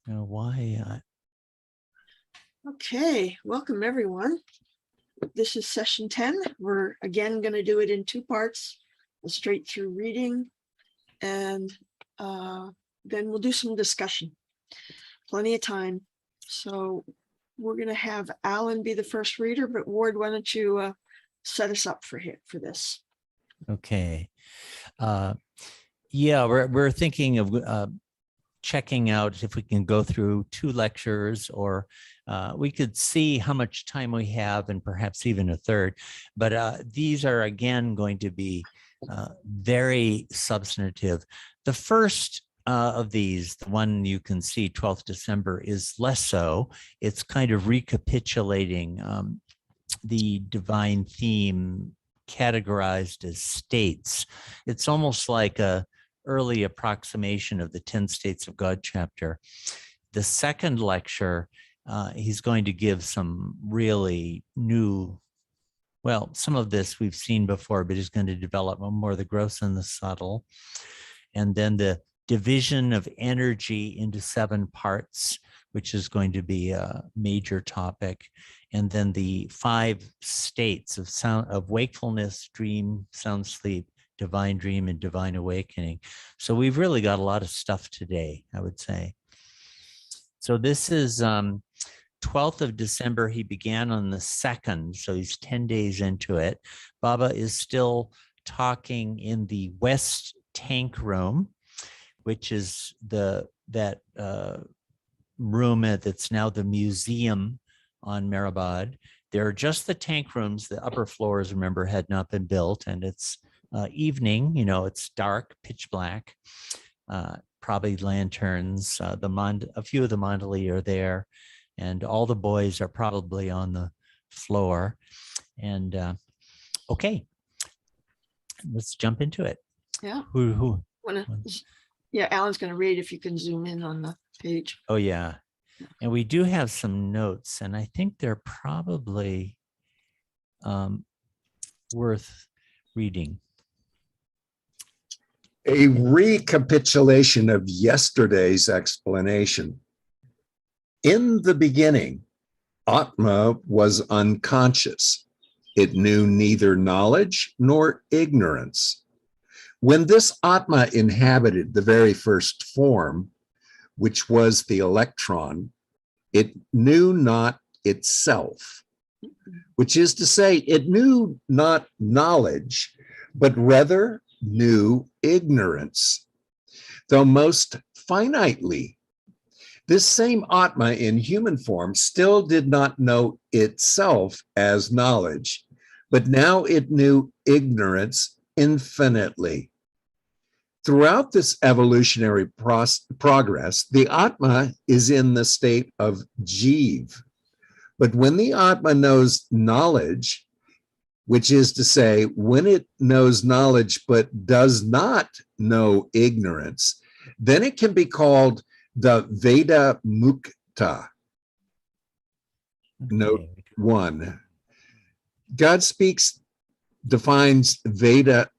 Why? Okay, welcome everyone. This is session 10. We're again going to do it in two parts, a straight through reading, and then we'll do some discussion. Plenty of time. So we're going to have Alan be the first reader, but Ward, why don't you set us up for this? Okay. Yeah, we're thinking of checking out if we can go through two lectures, or we could see how much time we have and perhaps even a third. But these are again going to be very substantive. The first of these, the one you can see, 12th December, is less so. It's kind of recapitulating the divine theme categorized as states. It's almost like a early approximation of the 10 States of God chapter. The second lecture, he's going to give some really new, well, some of this we've seen before, but he's going to develop more the gross and the subtle. And then the division of energy into 7 parts, which is going to be a major topic. And then the 5 states of sound, of wakefulness, dream, sound sleep, divine dream, and divine awakening. So we've really got a lot of stuff today, I would say. So this is 12th of December. He began on the 2nd, so he's 10 days into it. Baba is still talking in the West Tank Room, which is that room that's now the museum on Mehrabad. There are just the tank rooms. The upper floors, remember, had not been built, and it's evening. It's dark, pitch black. Probably lanterns. A few of the mandali are there, and all the boys are probably on the floor. And okay, let's jump into it. Yeah. Who? Yeah, Alan's going to read if you can zoom in on the page. Oh, yeah. And we do have some notes, and I think they're probably worth reading. A recapitulation of yesterday's explanation. In the beginning, Atma was unconscious. It knew neither knowledge nor ignorance. When this Atma inhabited the very first form, which was the electron, it knew not itself, which is to say, it knew not knowledge, but rather knew ignorance, though most finitely. This same Atma in human form still did not know itself as knowledge, but now it knew ignorance infinitely. Throughout this evolutionary progress, the Atma is in the state of Jiv. But when the Atma knows knowledge, which is to say, when it knows knowledge but does not know ignorance, then it can be called the Veda Mukta. Okay. Note 1. God defines Veda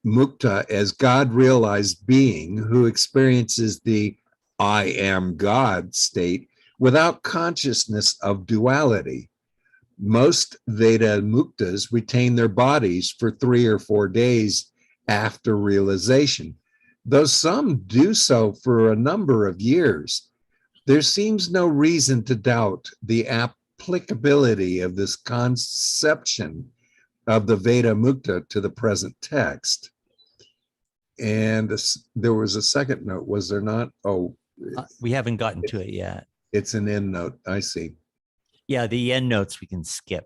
Mukta as God-realized being who experiences the I am God state without consciousness of duality. Most Veda Muktas retain their bodies for 3 or 4 days after realization, though some do so for a number of years. There seems no reason to doubt the applicability of this conception of the Veda Mukta to the present text. And there was a second note, was there not? Oh, we haven't gotten to it yet. It's an end note. I see. Yeah, the end notes we can skip.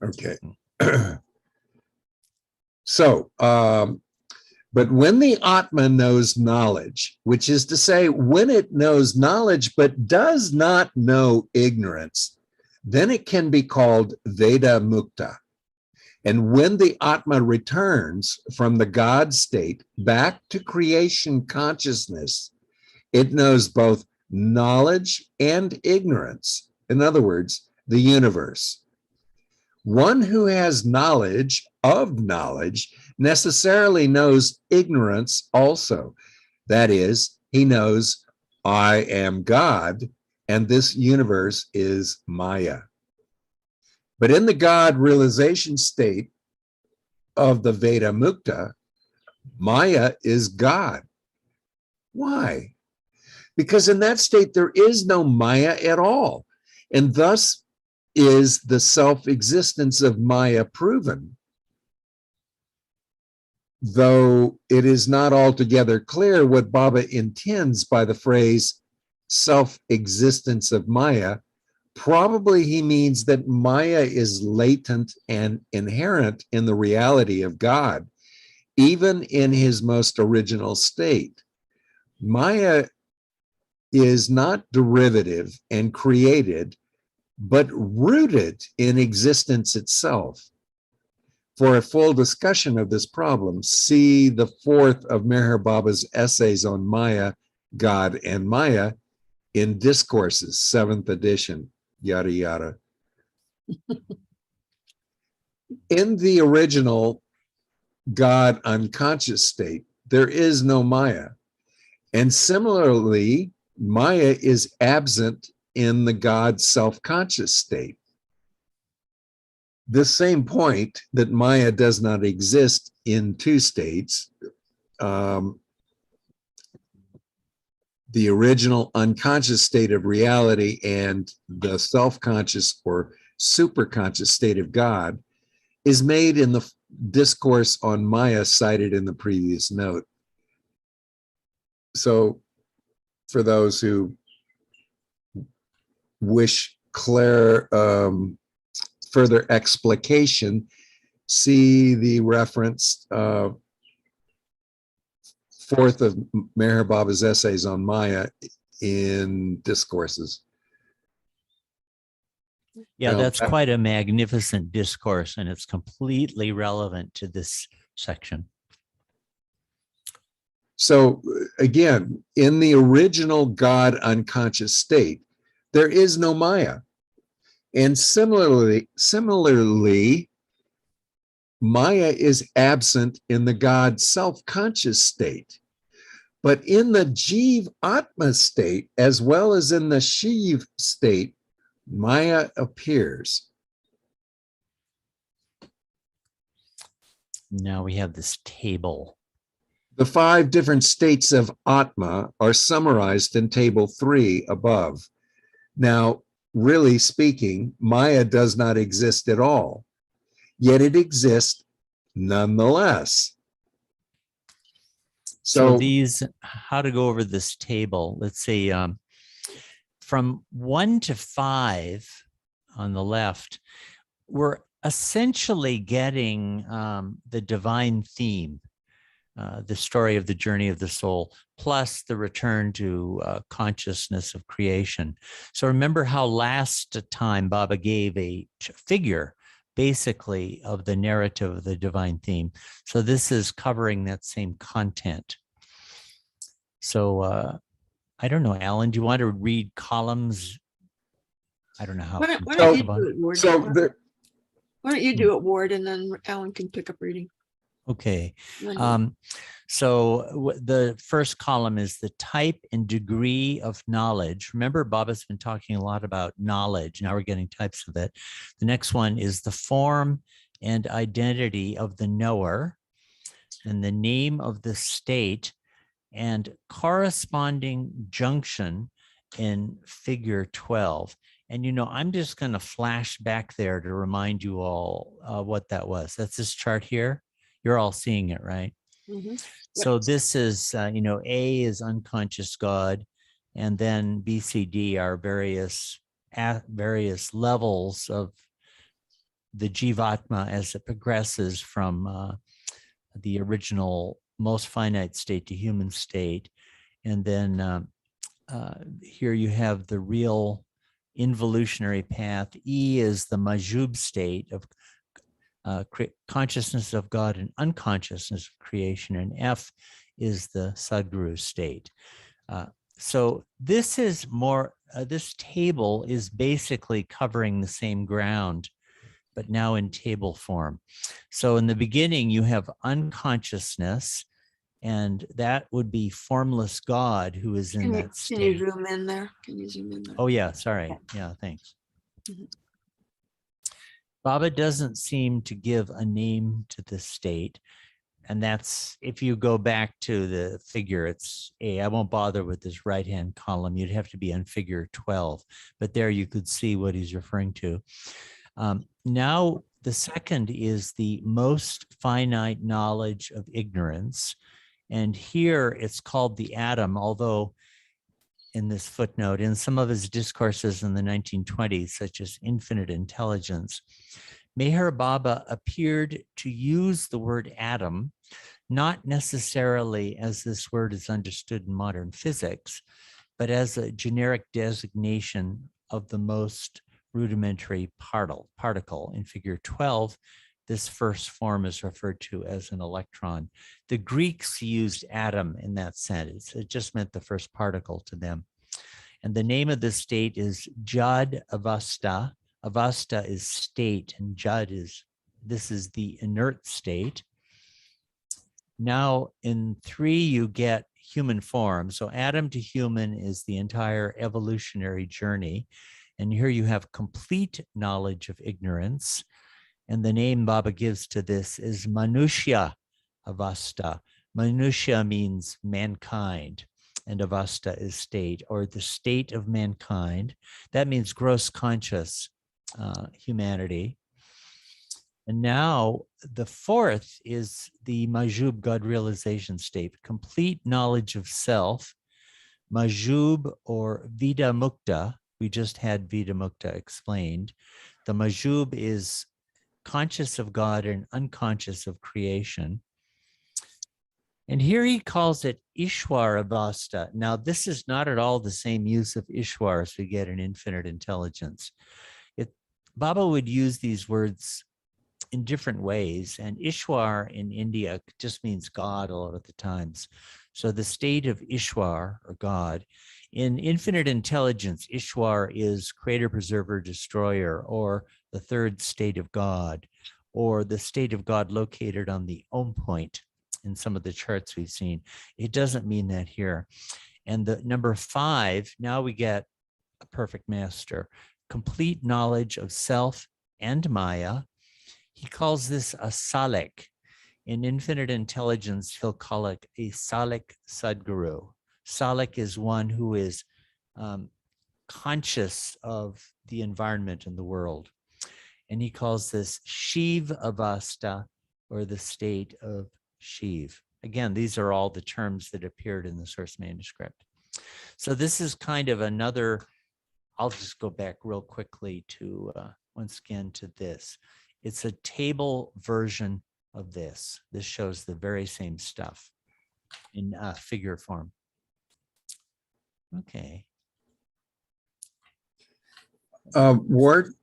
Okay. So, but when the Atma knows knowledge, which is to say, when it knows knowledge but does not know ignorance, then it can be called Veda Mukta. And when the Atma returns from the God state back to creation consciousness, it knows both knowledge and ignorance. In other words, the universe. One who has knowledge of knowledge necessarily knows ignorance also. That is, he knows I am God, and this universe is Maya. But in the God realization state of the Veda Mukta, Maya is God. Why? Because in that state, there is no Maya at all. And thus is the self-existence of Maya proven, though it is not altogether clear what Baba intends by the phrase self-existence of Maya. Probably he means that Maya is latent and inherent in the reality of God, even in his most original state. Maya is not derivative and created, but rooted in existence itself. For a full discussion of this problem, see the fourth of Meher Baba's essays on Maya, God, and Maya in Discourses, 7th edition, yada, yada. In the original God unconscious state, there is no Maya. And similarly, Maya is absent in the God self-conscious state. This same point that Maya does not exist in two states, the original unconscious state of reality and the self-conscious or superconscious state of God, is made in the discourse on Maya cited in the previous note. So for those who wish further explication, see the reference fourth of Meher Baba's essays on Maya in Discourses. Yeah, Now, that's quite a magnificent discourse, and it's completely relevant to this section. So again, in the original God unconscious state, there is no Maya. And similarly, Maya is absent in the God self-conscious state. But in the Jiv Atma state, as well as in the Shiv state, Maya appears. Now we have this table. The 5 different states of Atma are summarized in table 3 above. Now, really speaking, Maya does not exist at all, yet it exists nonetheless. So these, how to go over this table, let's see, from 1 to 5 on the left, we're essentially getting the divine theme, the story of the journey of the soul, plus the return to consciousness of creation. So remember how last time Baba gave a figure, basically, of the narrative of the divine theme. So this is covering that same content. So I don't know, Alan, do you want to read columns? I don't know how. Why don't you do it, Ward? Why don't you Hmm. do it, Ward, and then Alan can pick up reading. Okay. Then So the first column is the type and degree of knowledge. Remember, Baba's been talking a lot about knowledge. Now we're getting types of it. The next one is the form and identity of the knower, and the name of the state, and corresponding junction in figure 12. And, I'm just going to flash back there to remind you all what that was. That's this chart here. You're all seeing it, right? Mhm. So this is, A is unconscious God, and then B, C, D are various levels of the Jivatma as it progresses from the original most finite state to human state. And then here you have the real involutionary path. E is the Majub state of consciousness of God and unconsciousness of creation, and F is the Sadguru state. So this is more, this table is basically covering the same ground, but now in table form. So in the beginning, you have unconsciousness, And that would be formless God who is in Can you, that can state. you zoom in there? Can you zoom in there? Oh, yeah, sorry. Yeah, thanks. Mhm. Baba doesn't seem to give a name to the state. And that's, if you go back to the figure, it's I won't bother with this right-hand column. You'd have to be on figure 12, but there you could see what he's referring to. Now, the second is the most finite knowledge of ignorance. And here it's called the atom, although in this footnote, in some of his discourses in the 1920s, such as Infinite Intelligence, Meher Baba appeared to use the word atom, not necessarily as this word is understood in modern physics, but as a generic designation of the most rudimentary particle. In figure 12, this first form is referred to as an electron. The Greeks used atom in that sense. It just meant the first particle to them. And the name of the state is Jad Avasta. Avasta is state, and Jad this is the inert state. Now in 3, you get human form. So atom to human is the entire evolutionary journey. And here you have complete knowledge of ignorance. And the name Baba gives to this is Manushya Avasta. Manushya means mankind, and Avasta is state, or the state of mankind. That means gross conscious humanity. And now the fourth is the Majub God realization state, complete knowledge of self, Majub or Vida Mukta. We just had Vida Mukta explained. The Majub is conscious of God and unconscious of creation. And here he calls it Ishwar Avasta. Now, this is not at all the same use of Ishwar as we get in Infinite Intelligence. Baba would use these words in different ways, and Ishwar in India just means God a lot of the times. So the state of Ishwar, or God, in Infinite Intelligence, Ishwar is creator, preserver, destroyer, or the third state of God, or the state of God located on the Om point in some of the charts we've seen. It doesn't mean that here. And the number 5, now we get a perfect master, complete knowledge of self and Maya. He calls this a Salik. In Infinite Intelligence, he'll call it a Salik Sadguru. Salik is one who is conscious of the environment and the world. And he calls this Shiv Avasta, or the state of Shiv. Again, these are all the terms that appeared in the source manuscript. So this is kind of another, I'll just go back real quickly to, once again, to this. It's a table version of this. This shows the very same stuff in figure form. Okay. Ward,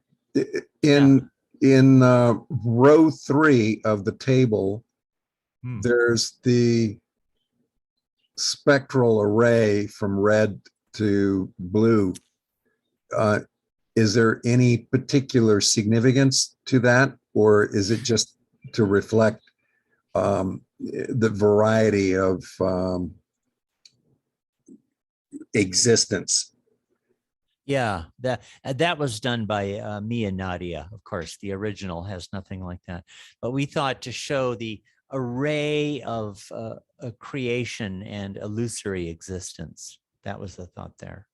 in row 3 of the table, there's the spectral array from red to blue. Is there any particular significance to that, or is it just to reflect the variety of existence? Yeah, that was done by me and Nadia. Of course, the original has nothing like that. But we thought to show the array of a creation and illusory existence. That was the thought there.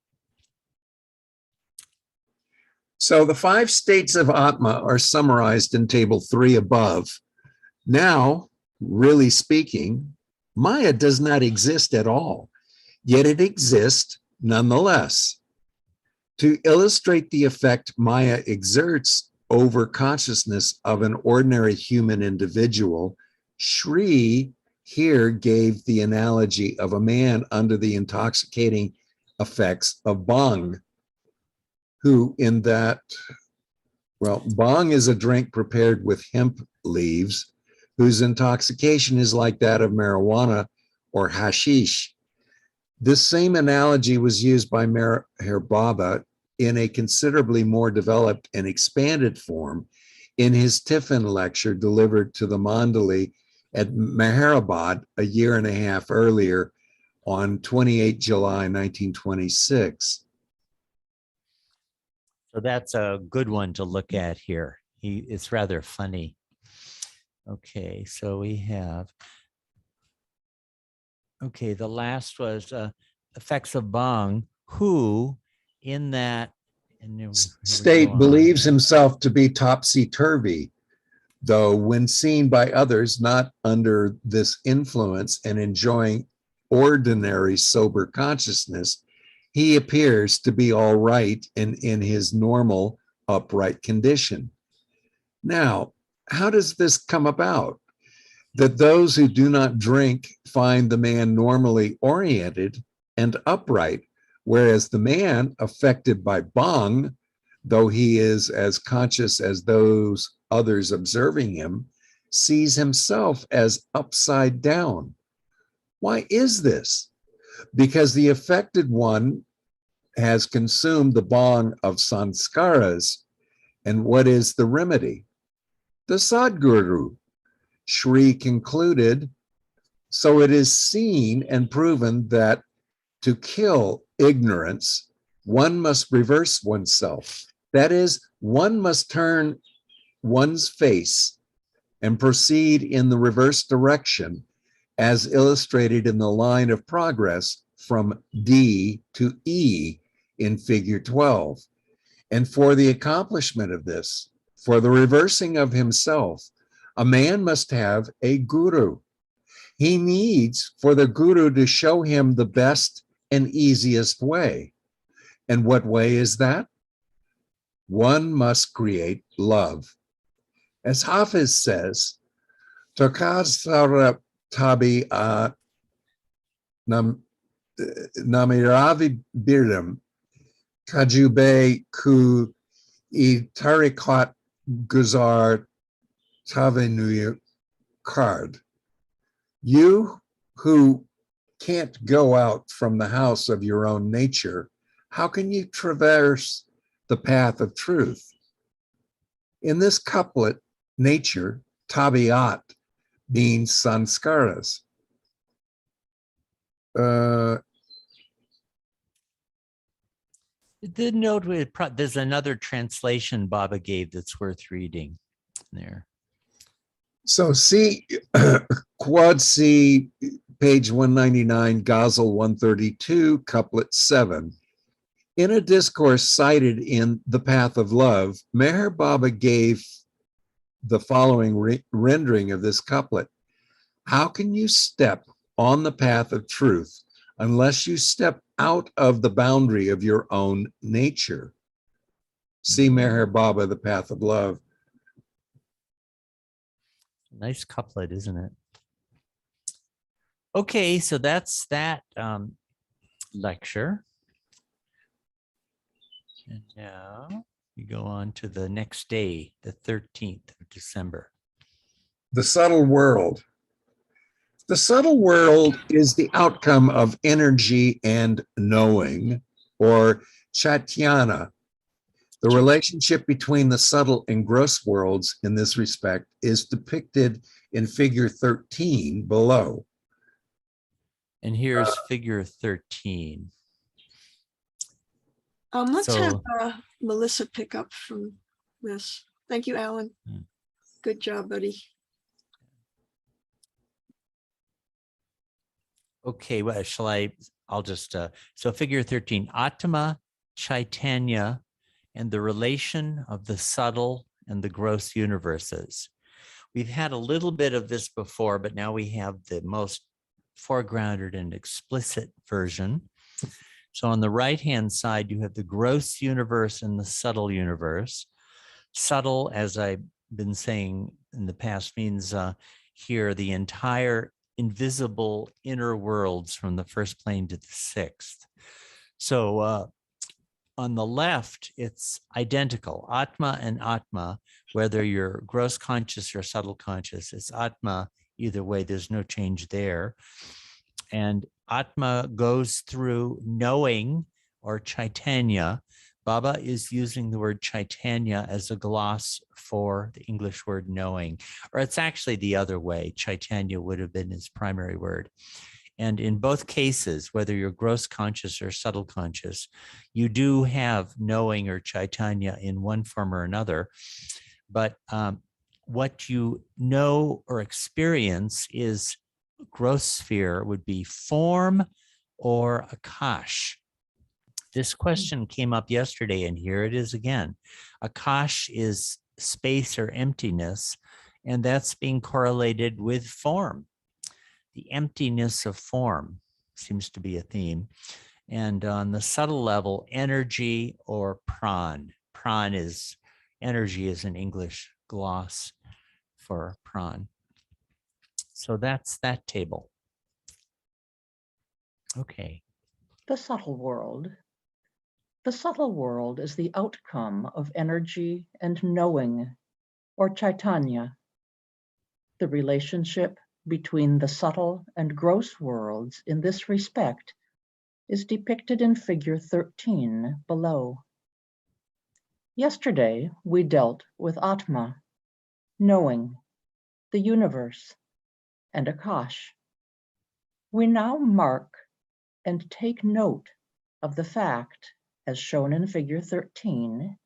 So the 5 states of Atma are summarized in table 3 above. Now, really speaking, Maya does not exist at all, yet it exists nonetheless. To illustrate the effect Maya exerts over consciousness of an ordinary human individual, Shri here gave the analogy of a man under the intoxicating effects of bhang, who in that, well, bhang is a drink prepared with hemp leaves, whose intoxication is like that of marijuana or hashish. This same analogy was used by Meher Baba in a considerably more developed and expanded form in his Tiffin lecture delivered to the Mandali at Meherabad a year and a half earlier on 28 July 1926. So that's a good one to look at here. It's rather funny. Okay, so we have, okay, the last was effects of Bang, who in that and here we go State on. believes himself to be topsy-turvy, though when seen by others not under this influence and enjoying ordinary sober consciousness, he appears to be all right and in his normal upright condition. Now, how does this come about? That those who do not drink find the man normally oriented and upright, whereas the man affected by Bang, though he is as conscious as those others observing him, sees himself as upside down. Why is this? Because the affected one has consumed the Bang of sanskaras. And what is the remedy? The Sadguru. Shri concluded, so it is seen and proven that to kill ignorance, one must reverse oneself. That is, one must turn one's face and proceed in the reverse direction, as illustrated in the line of progress from D to E in figure 12. And for the accomplishment of this, for the reversing of himself, a man must have a guru. He needs for the guru to show him the best and easiest way. And what way is that? One must create love. As Hafiz says, Tokasara tabi namiravi birdam kajube ku itarikot guzar tavenuya card. You who can't go out from the house of your own nature, how can you traverse the path of truth? In this couplet, nature, tabiat, means sanskaras. The note with there's another translation Baba gave that's worth reading there. So see, quad C, page 199, Ghazal 132, couplet 7. In a discourse cited in The Path of Love, Meher Baba gave the following rendering of this couplet. How can you step on the path of truth unless you step out of the boundary of your own nature? See Meher Baba, The Path of Love. Nice couplet, isn't it? Okay, so that's that lecture. And now we go on to the next day, the 13th of December. The subtle world. The subtle world is the outcome of energy and knowing, or chaitanya. The relationship between the subtle and gross worlds in this respect is depicted in figure 13 below. And here's figure 13. Let's So- have Melissa pick up from this. Thank you, Alan. Good job, buddy. Okay, well, I'll just, so figure 13, Atma, Chaitanya, and the relation of the subtle and the gross universes. We've had a little bit of this before, but now we have the most foregrounded and explicit version. So on the right-hand side, you have the gross universe and the subtle universe. Subtle, as I've been saying in the past, means here the entire invisible inner worlds from the first plane to the sixth. So on the left, it's identical. Atma and Atma, whether you're gross conscious or subtle conscious, it's Atma. Either way, there's no change there. And Atma goes through knowing or Chaitanya Baba is using the word Chaitanya as a gloss for the English word knowing, or it's actually the other way. Chaitanya would have been his primary word. And in both cases, whether you're gross conscious or subtle conscious, you do have knowing or Chaitanya in one form or another. But what you know or experience is gross sphere would be form or akash. This question came up yesterday, and here it is again. Akash is space or emptiness, and that's being correlated with form. The emptiness of form seems to be a theme. And on the subtle level, energy or pran. Pran is energy is an English gloss for pran. So that's that table. Okay. The subtle world. The subtle world is the outcome of energy and knowing, or Chaitanya. The relationship between the subtle and gross worlds in this respect is depicted in figure 13 below. Yesterday, we dealt with Atma, knowing, the universe, and Akash. We now mark and take note of the fact, as shown in figure 13,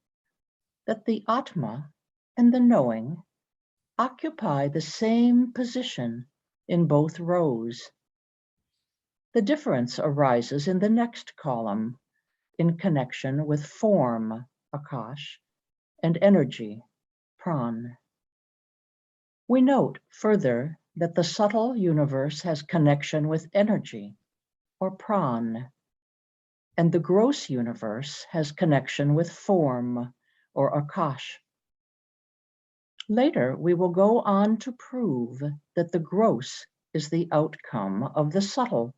that the Atma and the knowing occupy the same position in both rows. The difference arises in the next column in connection with form, Akash, and energy, Pran. We note further that the subtle universe has connection with energy, or Pran, and the gross universe has connection with form, or Akash. Later, we will go on to prove that the gross is the outcome of the subtle.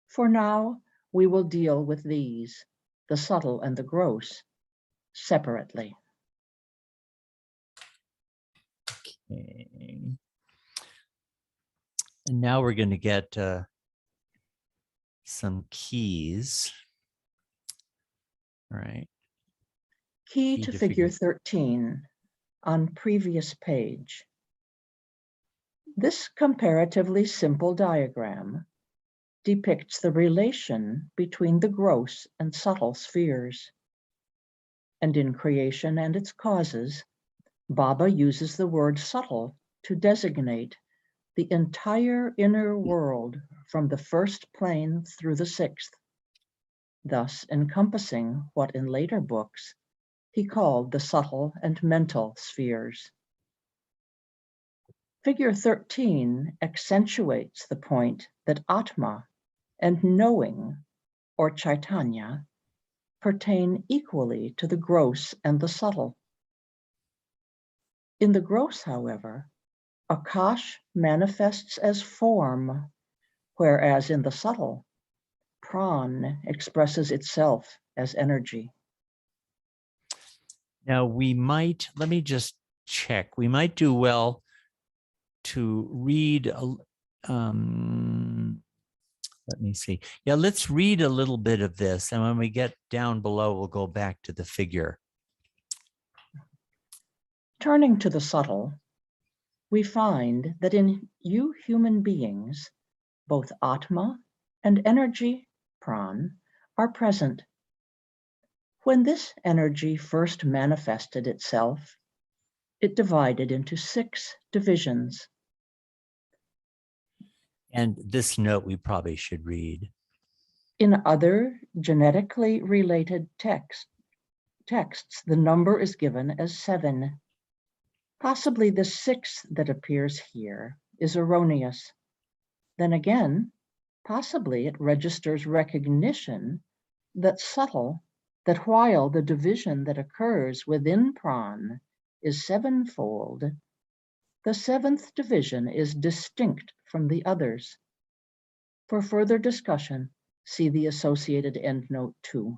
For now, we will deal with these, the subtle and the gross, separately. Okay. And now we're going to get some keys. All right. Key to figure 13 on previous page. This comparatively simple diagram depicts the relation between the gross and subtle spheres. And in creation and its causes, Baba uses the word subtle to designate the entire inner world from the first plane through the sixth, thus encompassing what in later books he called the subtle and mental spheres. Figure 13 accentuates the point that Atma and knowing, or Chaitanya, pertain equally to the gross and the subtle. In the gross, however, Akash manifests as form, whereas in the subtle, Pran expresses itself as energy. Now let me just check. We might do well to read, let me see. Yeah, let's read a little bit of this. And when we get down below, we'll go back to the figure. Turning to the subtle, we find that in you human beings, both Atma and energy, Pran, are present. When this energy first manifested itself, it divided into 6 divisions. And this note we probably should read. In other genetically related texts, the number is given as 7. Possibly the 6th that appears here is erroneous. Then again, possibly it registers recognition that while the division that occurs within Pran is 7-fold, the 7th division is distinct from the others. For further discussion, see the associated endnote 2.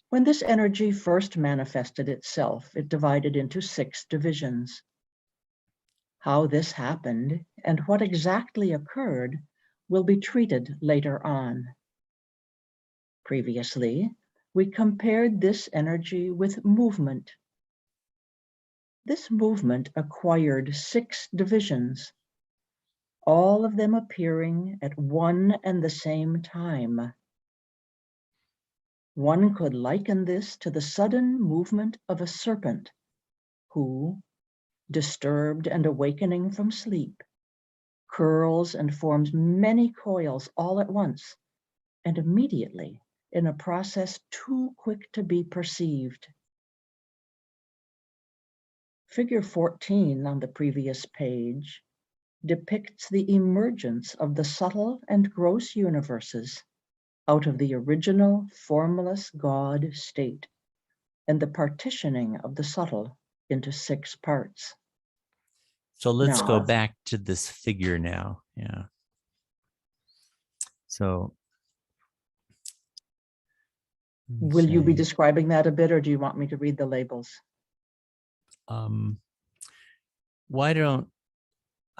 When this energy first manifested itself, it divided into 6 divisions. How this happened and what exactly occurred will be treated later on. Previously, we compared this energy with movement. This movement acquired 6 divisions, all of them appearing at one and the same time. One could liken this to the sudden movement of a serpent who, disturbed and awakening from sleep, curls and forms many coils all at once, and immediately in a process too quick to be perceived. Figure 14 on the previous page depicts the emergence of the subtle and gross universes out of the original formless God state and the partitioning of the subtle into 6 parts. So let's go Now- back to this figure now. Yeah. So. Will you be say, describing that a bit, or do you want me to read the labels? Why don't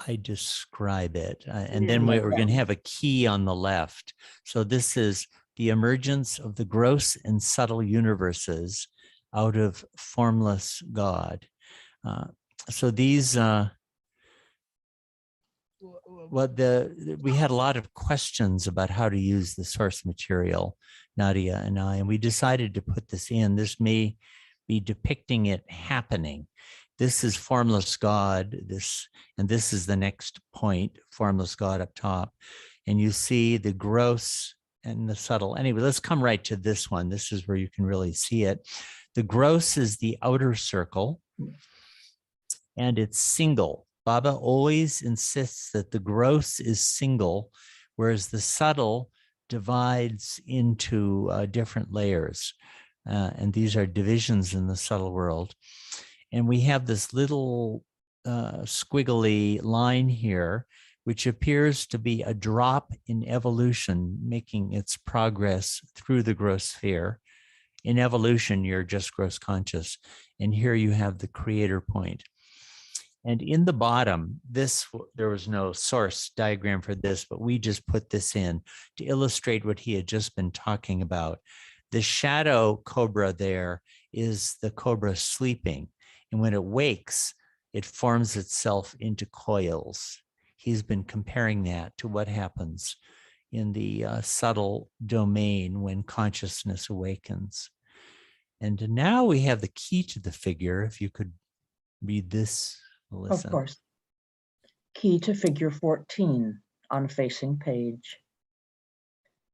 I describe it? And Yeah. then we're going to have a key on the left. So this is the emergence of the gross and subtle universes out of formless God. So these, we had a lot of questions about how to use the source material, Nadia and I, and we decided to put this in. This may be depicting it happening. This is formless God, and this is the next point, formless God up top. And you see the gross and the subtle. Anyway, let's come right to this one. This is where you can really see it. The gross is the outer circle, and it's single. Baba always insists that the gross is single, whereas the subtle divides into different layers. And these are divisions in the subtle world. And we have this little squiggly line here, which appears to be a drop in evolution, making its progress through the gross sphere. In evolution, you're just gross conscious. And here you have the creator point. And in the bottom, there was no source diagram for this, but we just put this in to illustrate what he had just been talking about. The shadow cobra there is the cobra sleeping. And when it wakes, it forms itself into coils. He's been comparing that to what happens in the subtle domain when consciousness awakens. And now we have the key to the figure. If you could read this, Melissa. Of course. Key to figure 14 on facing page.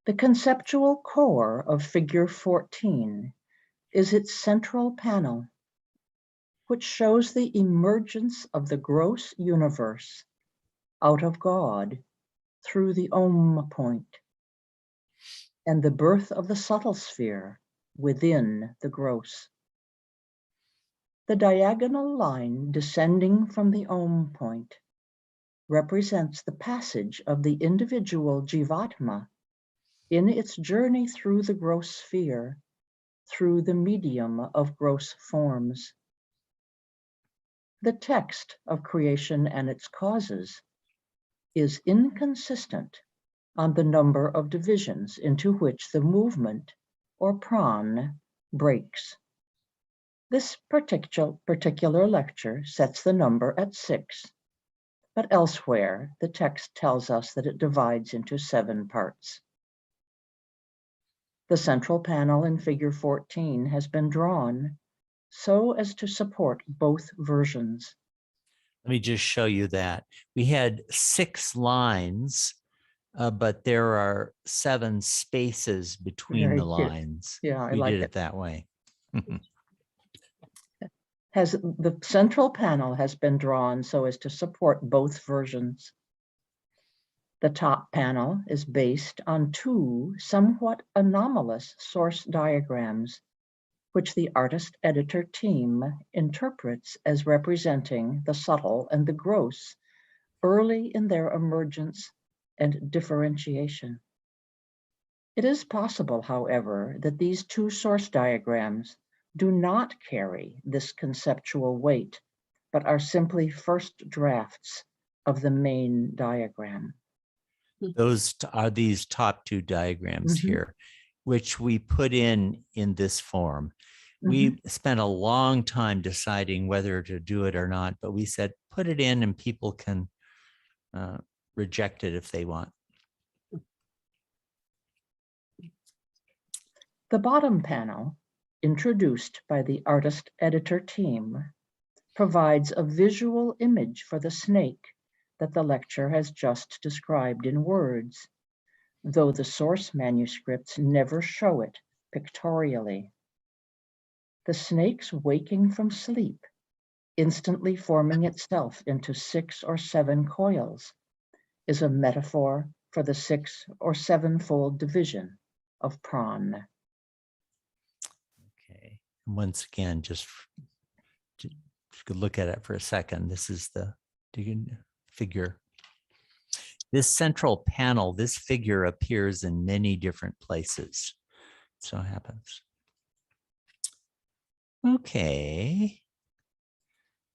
The conceptual core of figure 14 is its central panel, which shows the emergence of the gross universe out of God through the Om point, and the birth of the subtle sphere within the gross. The diagonal line descending from the Om point represents the passage of the individual Jivatma in its journey through the gross sphere, through the medium of gross forms. The text of creation and its causes is inconsistent on the number of divisions into which the movement or pran breaks. This particular lecture sets the number at 6, but elsewhere the text tells us that it divides into 7 parts. The central panel in figure 14 has been drawn so as to support both versions. Let me just show you that. We had 6 lines, but there are 7 spaces between Very the cute. lines. Yeah, I we like did it. it that way. The central panel has been drawn so as to support both versions. The top panel is based on 2 somewhat anomalous source diagrams, which the artist-editor team interprets as representing the subtle and the gross early in their emergence and differentiation. It is possible, however, that these 2 source diagrams do not carry this conceptual weight, but are simply first drafts of the main diagram. Those are these top 2 diagrams Mhm. here. which we put in this form. We spent a long time deciding whether to do it or not, but we said, put it in and people can reject it if they want. The bottom panel, introduced by the artist editor team, provides a visual image for the snake that the lecture has just described in words, though the source manuscripts never show it pictorially. The snake's waking from sleep, instantly forming itself into 6 or 7 coils, is a metaphor for the 6 or 7-fold division of Pran. Okay. Once again, just look at it for a second. This is the figure. This central panel, this figure appears in many different places. So happens. Okay.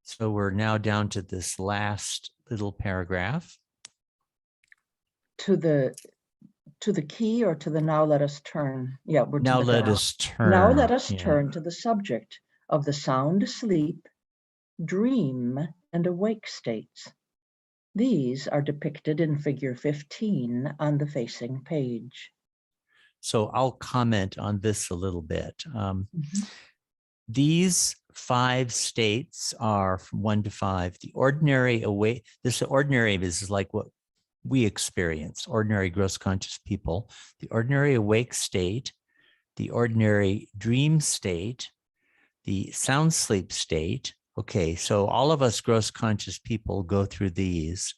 So we're now down to this last little paragraph. To the key or to the now let us turn? Yeah, we're Now to the let now. us turn. Now let us yeah. turn to the subject of the sound sleep, dream, and awake states. These are depicted in figure 15 on the facing page. So I'll comment on this a little bit. These 5 states are from 1 to 5. The ordinary awake, this ordinary is like what we experience, ordinary gross conscious people. The ordinary awake state, the ordinary dream state, the sound sleep state. Okay, so all of us gross conscious people go through these.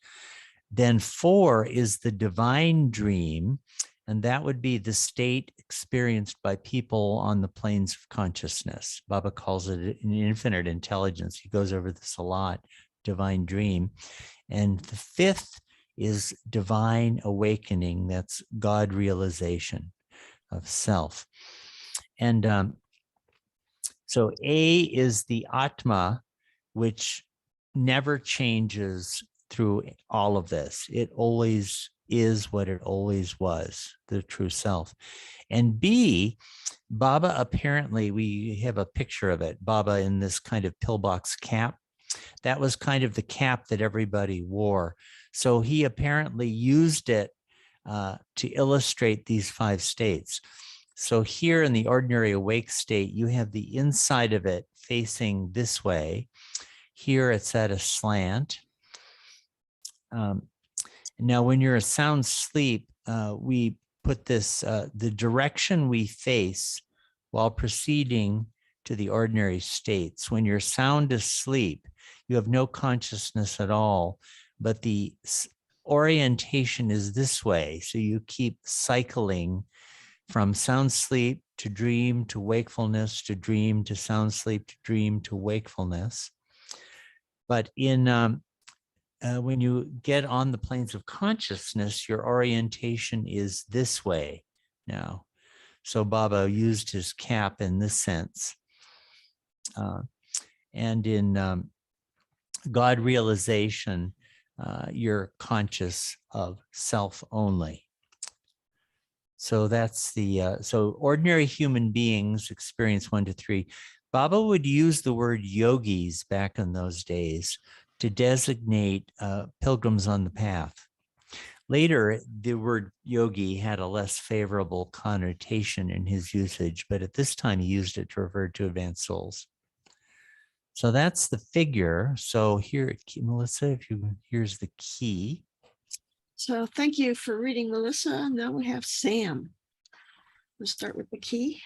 Then 4 is the divine dream, and that would be the state experienced by people on the planes of consciousness. Baba calls it an infinite intelligence. He goes over this a lot, divine dream. And the 5th is divine awakening. That's God realization of self. And so A is the Atma, which never changes through all of this. It always is what it always was, the true self. And B, Baba, apparently, we have a picture of it, Baba in this kind of pillbox cap. That was kind of the cap that everybody wore. So he apparently used it to illustrate these 5 states. So here in the ordinary awake state, you have the inside of it facing this way. Here it's at a slant. Now, when you're a sound sleep, we put this, the direction we face while proceeding to the ordinary states. When you're sound asleep, you have no consciousness at all, but the orientation is this way. So you keep cycling from sound sleep to dream to wakefulness to dream to sound sleep to dream to wakefulness. But in when you get on the planes of consciousness, your orientation is this way now. So Baba used his cap in this sense. And in God realization, you're conscious of self only. So that's the, so ordinary human beings experience 1 to 3. Baba would use the word yogis back in those days to designate pilgrims on the path. Later, the word yogi had a less favorable connotation in his usage, but at this time he used it to refer to advanced souls. So that's the figure. So here, Melissa, if you, here's the key. So thank you for reading, Melissa. Now we have Sam. We'll start with the key.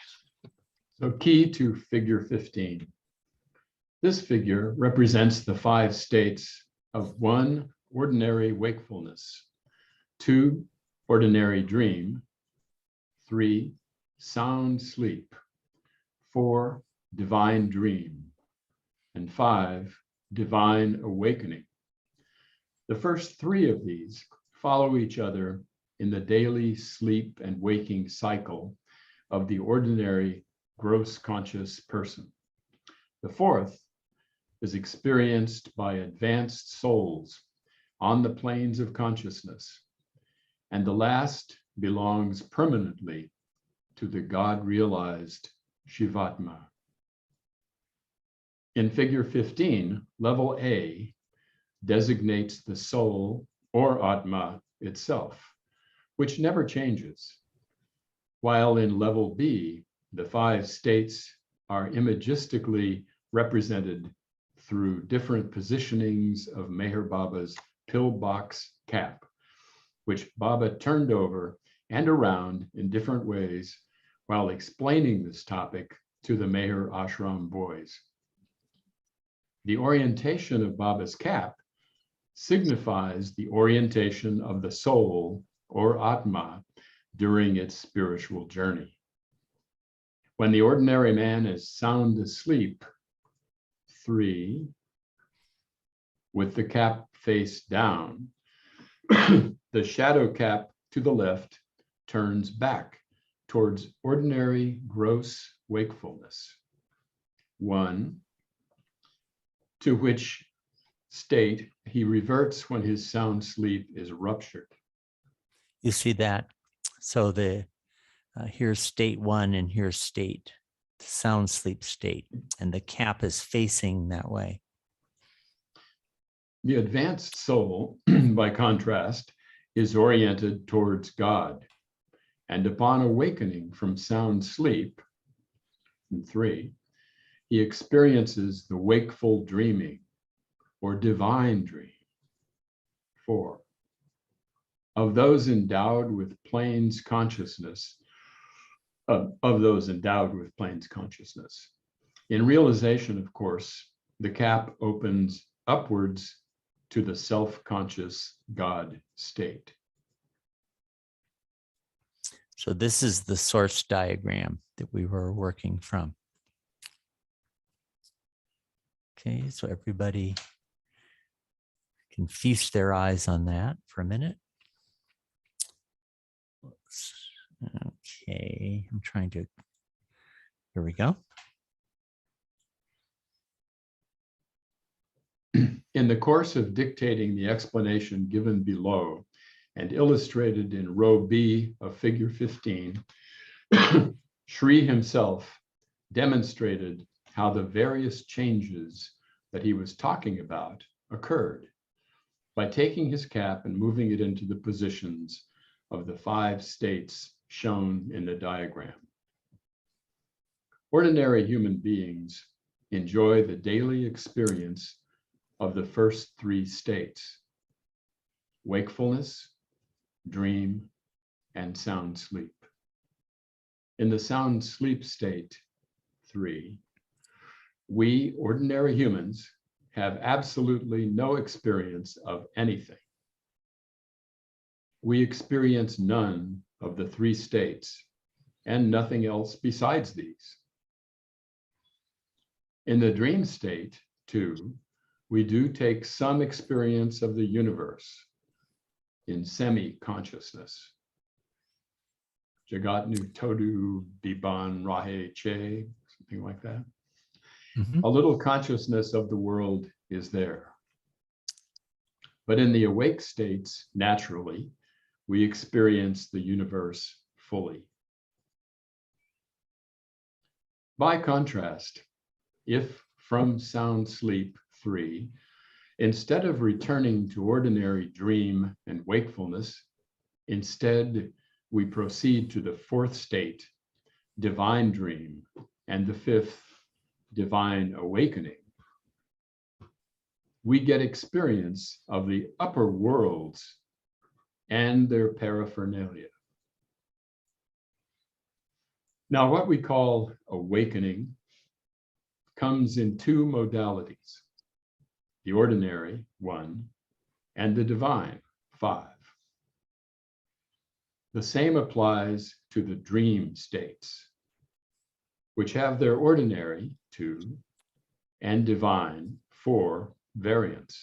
So key to figure 15. This figure represents the 5 states of 1, ordinary wakefulness, 2, ordinary dream, 3, sound sleep, 4, divine dream, and 5, divine awakening. The first 3 of these follow each other in the daily sleep and waking cycle of the ordinary gross conscious person. The 4th is experienced by advanced souls on the planes of consciousness, and the last belongs permanently to the God-realized Shivatma. In figure 15, level A designates the soul or Atma itself, which never changes, while in level B, the 5 states are imagistically represented through different positionings of Meher Baba's pillbox cap, which Baba turned over and around in different ways while explaining this topic to the Meher Ashram boys. The orientation of Baba's cap signifies the orientation of the soul or Atma during its spiritual journey. When the ordinary man is sound asleep, 3, with the cap face down, the shadow cap to the left turns back towards ordinary gross wakefulness. 1, to which state he reverts when his sound sleep is ruptured. You see that? So here's state 1 and here's state, sound sleep state, and the cap is facing that way. The advanced soul, by contrast, is oriented towards God. And upon awakening from sound sleep, 3, he experiences the wakeful dreaming or divine dream. 4, of those endowed with planes consciousness, of those endowed with planes consciousness. In realization, of course, the cap opens upwards to the self-conscious God state. So this is the source diagram that we were working from. Okay, so everybody can feast their eyes on that for a minute. Okay, I'm trying to, here we go. In the course of dictating the explanation given below and illustrated in row B of figure 15, Shri himself demonstrated how the various changes that he was talking about occurred by taking his cap and moving it into the positions of the 5 states shown in the diagram. Ordinary human beings enjoy the daily experience of the first 3 states: wakefulness, dream, and sound sleep. In the sound sleep state 3, we ordinary humans have absolutely no experience of anything. We experience none of the 3 states and nothing else besides these. In the dream state 2, we do take some experience of the universe in semi-consciousness. Jagat nu todu biban rahe che, something like that. Mhm. A little consciousness of the world is there. But in the awake states, naturally, we experience the universe fully. By contrast, if from sound sleep 3, instead of returning to ordinary dream and wakefulness, instead we proceed to the 4th state, divine dream, and the 5th, divine awakening, we get experience of the upper worlds and their paraphernalia. Now, what we call awakening comes in 2 modalities: the ordinary, 1, and the divine, 5. The same applies to the dream states, which have their ordinary, 2, and divine, 4, variants.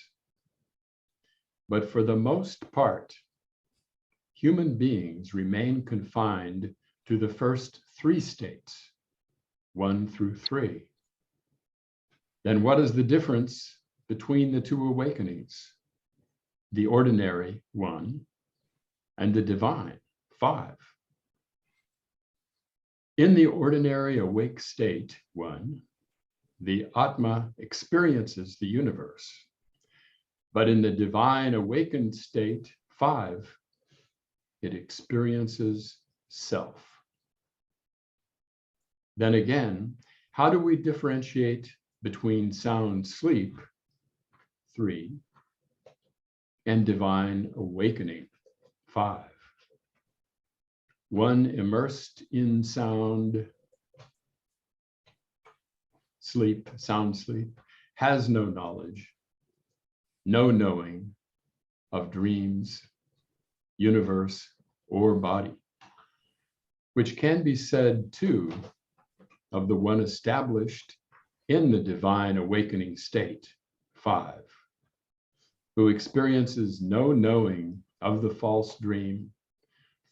But for the most part, human beings remain confined to the first 3 states, 1 through 3. Then what is the difference between the 2 awakenings? The ordinary, 1, and the divine, 5. In the ordinary awake state, 1, the Atma experiences the universe. But in the divine awakened state, 5, it experiences self. Then again, how do we differentiate between sound sleep, 3, and divine awakening, 5? One immersed in sound sleep, has no knowledge, no knowing of dreams, universe, or body, which can be said too of the one established in the divine awakening state, 5, who experiences no knowing of the false dream,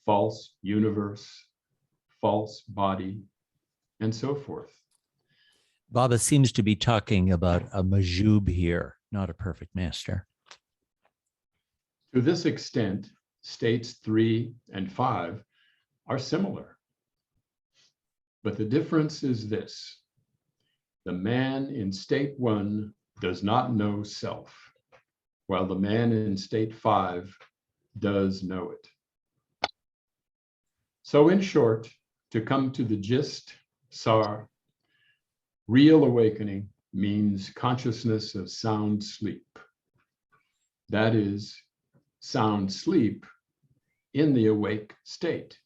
false universe, false body, and so forth. Baba seems to be talking about a majub here, not a perfect master. To this extent, states 3 and 5 are similar. But the difference is this: the man in state 1 does not know self, while the man in state 5 does know it. So in short, to come to the gist, Sar, real awakening means consciousness of sound sleep. That is, sound sleep in the awake state.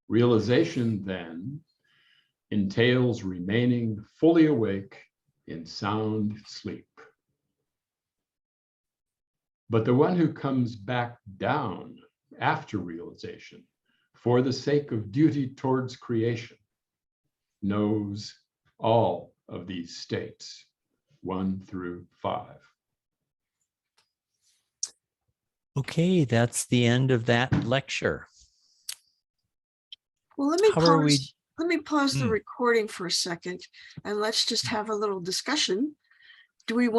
Realization then entails remaining fully awake in sound sleep. But the one who comes back down after realization for the sake of duty towards creation knows all of these states, 1 through 5. Okay, that's the end of that lecture. Well, let me How are we- pause. Let me pause the Hmm. recording for a second and let's just have a little discussion. Do we want